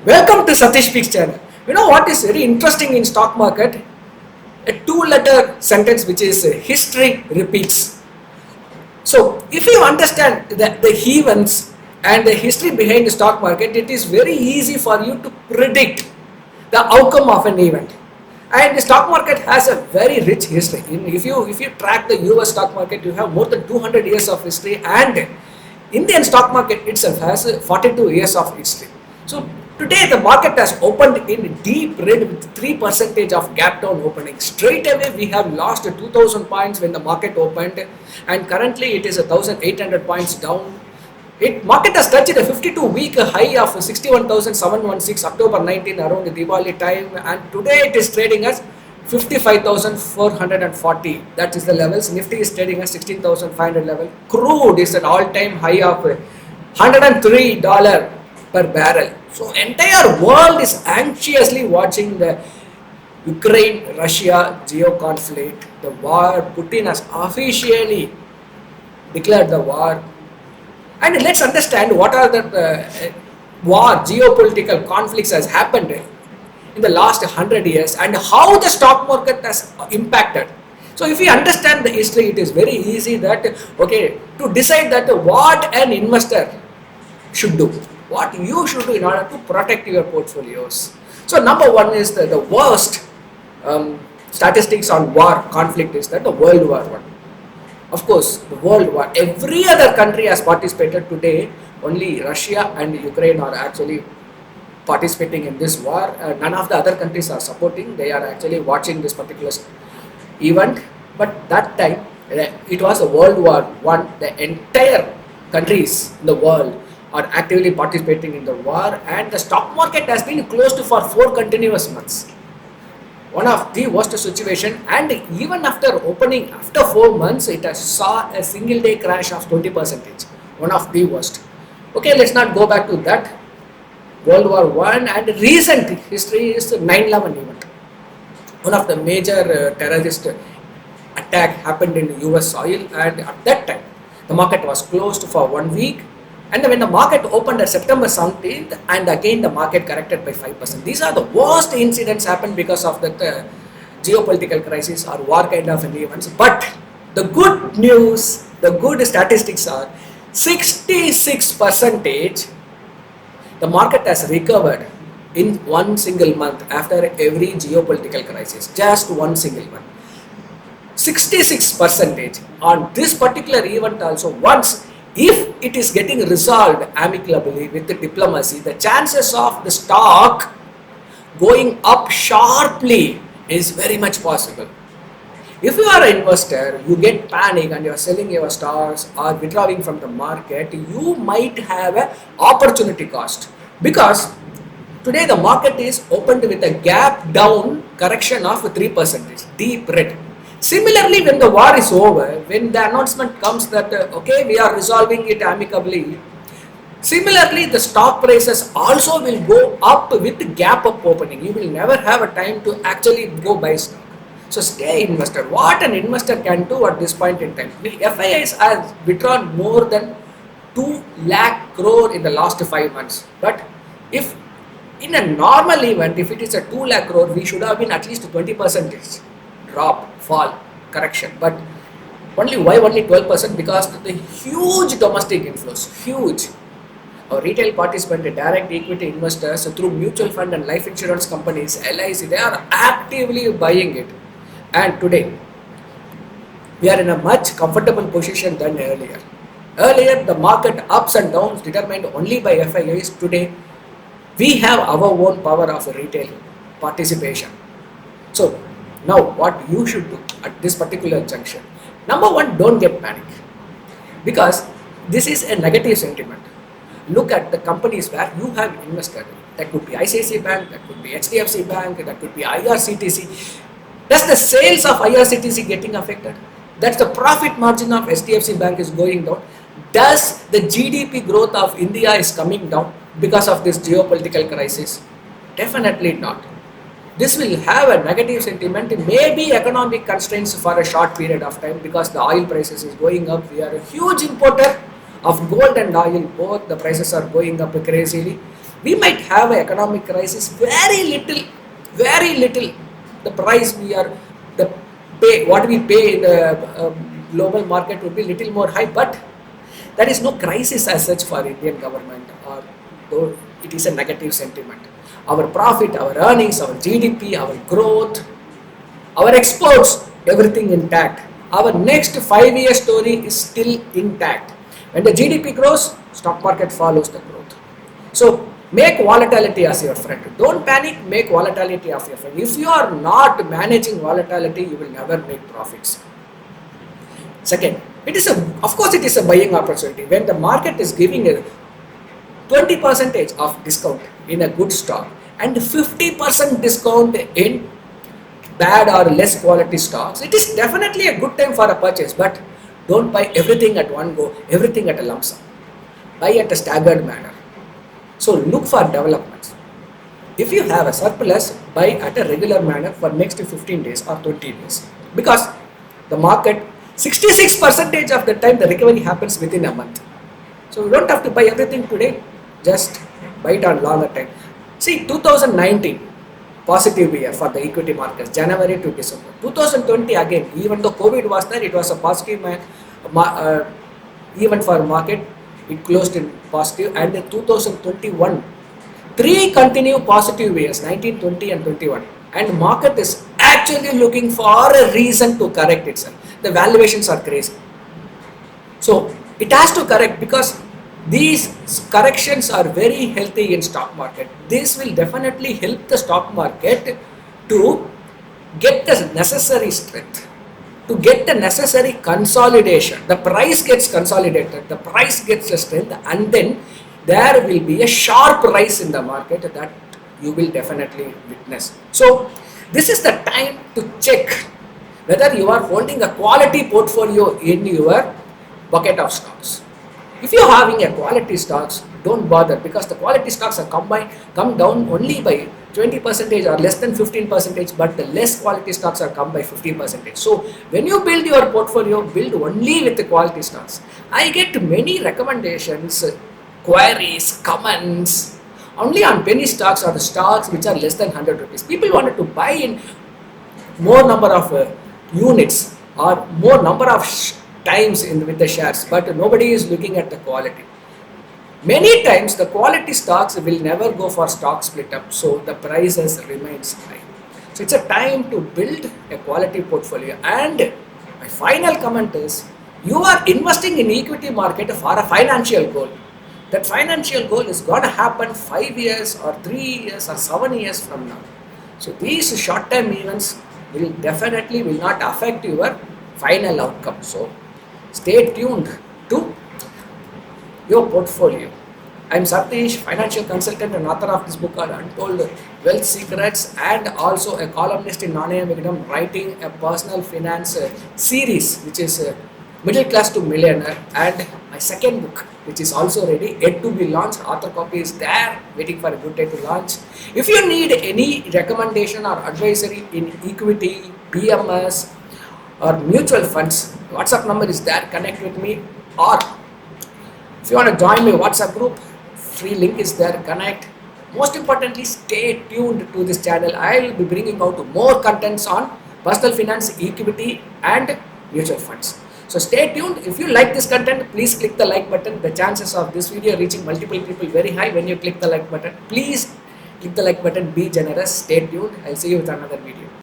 Welcome to Sathish Speaks channel. You know what is very interesting in stock market? A two-letter sentence which is history repeats. So if you understand the events and the history behind the stock market, it is very easy for you to predict the outcome of an event. And the stock market has a very rich history. If you track the US stock market, you have more than 200 years of history, and Indian stock market itself has 42 years of history. So today the market has opened in deep red with 3% of gap down opening. Straight away we have lost 2000 points when the market opened, and currently it is 1800 points down. Market has touched a 52-week high of 61,716 October 19 around the Diwali time, and today it is trading as 55,440. That is the levels. Nifty is trading at 16,500 level. Crude is an all-time high of $103 per barrel. So entire world is anxiously watching the Ukraine-Russia geo-conflict, the war. Putin has officially declared the war. And let's understand what are the war, geopolitical conflicts has happened in the last 100 years and how the stock market has impacted. So if we understand the history, it is very easy that, to decide that what an investor should do, what you should do in order to protect your portfolios. So number one is the worst statistics on war conflict is that the World War I. Of course, the World War, every other country has participated. Today, only Russia and Ukraine are actually participating in this war. None of the other countries are supporting. They are actually watching this particular event. But that time, it was a World War I. The entire countries in the world are actively participating in the war, and the stock market has been closed for 4 continuous months. One of the worst situation, and even after opening after 4 months, it has saw a single day crash of 20%. One of the worst. Okay, let's not go back to that. World War I and recent history is the 9/11 event. One of the major terrorist attack happened in US soil, and at that time the market was closed for 1 week. And when the market opened at September 17th, and again the market corrected by 5%. These are the worst incidents happened because of that geopolitical crisis or war kind of events. But the good news, the good statistics are 66% the market has recovered in one single month after every geopolitical crisis. Just one single month. 66% on this particular event also. Once if it is getting resolved amicably with the diplomacy, the chances of the stock going up sharply is very much possible. If you are an investor, you get panic and you are selling your stocks or withdrawing from the market, you might have an opportunity cost, because today the market is opened with a gap down correction of 3%, deep red. Similarly, when the war is over, when the announcement comes that, we are resolving it amicably, similarly, the stock prices also will go up with gap up opening. You will never have a time to actually go buy stock. So stay investor. What an investor can do at this point in time. The FIIs has withdrawn more than 2 lakh crore in the last 5 months. But if in a normal event, if it is a 2 lakh crore, we should have been at least 20% drop, fall, correction. But only 12%? Because the huge domestic inflows, huge. Our retail participant, direct equity investors through mutual fund and life insurance companies, LIC, they are actively buying it. And today, we are in a much comfortable position than earlier. Earlier, the market ups and downs determined only by FIIs. Today, we have our own power of retail participation. So, now what you should do at this particular junction? Number one, don't get panic, because this is a negative sentiment. Look at the companies where you have invested. That could be ICICI Bank, that could be HDFC Bank, that could be IRCTC. Does the sales of IRCTC getting affected? That's the profit margin of HDFC Bank is going down. Does the GDP growth of India is coming down because of this geopolitical crisis? Definitely not. This will have a negative sentiment, maybe economic constraints for a short period of time, because the oil prices is going up. We are a huge importer of gold and oil, both the prices are going up crazily. We might have an economic crisis, very little. The price we are, the pay, what we pay in the global market would be little more high, but there is no crisis as such for Indian government, or though it is a negative sentiment. Our profit, our earnings, our GDP, our growth, our exports, everything intact. Our next 5-year story is still intact. When the GDP grows, stock market follows the growth. So make volatility as your friend. Don't panic, make volatility as your friend. If you are not managing volatility, you will never make profits. Second, of course it is a buying opportunity. When the market is giving a 20% of discount in a good stock and 50% discount in bad or less quality stocks, it is definitely a good time for a purchase, but don't buy everything at one go, everything at a lump sum. Buy at a staggered manner. So look for developments. If you have a surplus, buy at a regular manner for next 15 days or 20 days, because the market 66% of the time the recovery happens within a month. So you don't have to buy everything today, just buy it on longer time. See, 2019 positive year for the equity markets, January to December. 2020 again, even though COVID was there, it was a positive event for market. It closed in positive, and in 2021, 3 continued positive years, 19, 20 and 21. And market is actually looking for a reason to correct itself. The valuations are crazy. So it has to correct, because these corrections are very healthy in stock market. This will definitely help the stock market to get the necessary strength, to get the necessary consolidation. The price gets consolidated, the price gets the strength, and then there will be a sharp rise in the market that you will definitely witness. So this is the time to check whether you are holding a quality portfolio in your bucket of stocks. If you are having a quality stocks, don't bother, because the quality stocks are come down only by 20% or less than 15%, but the less quality stocks are come by 50%. So when you build your portfolio, build only with the quality stocks. I get many recommendations, queries, comments only on penny stocks or the stocks which are less than 100 rupees. People wanted to buy in more number of units or more number of times with the shares, but nobody is looking at the quality. Many times the quality stocks will never go for stock split up, so the prices remains high. So it's a time to build a quality portfolio. And my final comment is, you are investing in equity market for a financial goal. That financial goal is going to happen 5 years or 3 years or 7 years from now. So these short-term events will definitely not affect your final outcome. So stay tuned to your portfolio. I'm Sathish, financial consultant and author of this book called Untold Wealth Secrets, and also a columnist in Non-AM Vikram, writing a personal finance series which is Middle Class to Millionaire, and my second book which is also ready, yet to be launched. Author copy is there, waiting for a good day to launch. If you need any recommendation or advisory in equity, PMS or mutual funds, WhatsApp number is there, connect with me. Or if you want to join my WhatsApp group, free link is there, connect. Most importantly, stay tuned to this channel. I will be bringing out more contents on personal finance, equity and mutual funds. So stay tuned. If you like this content, please click the like button. The chances of this video reaching multiple people very high when you click the like button. Please click the like button, be generous, stay tuned. I'll see you with another video.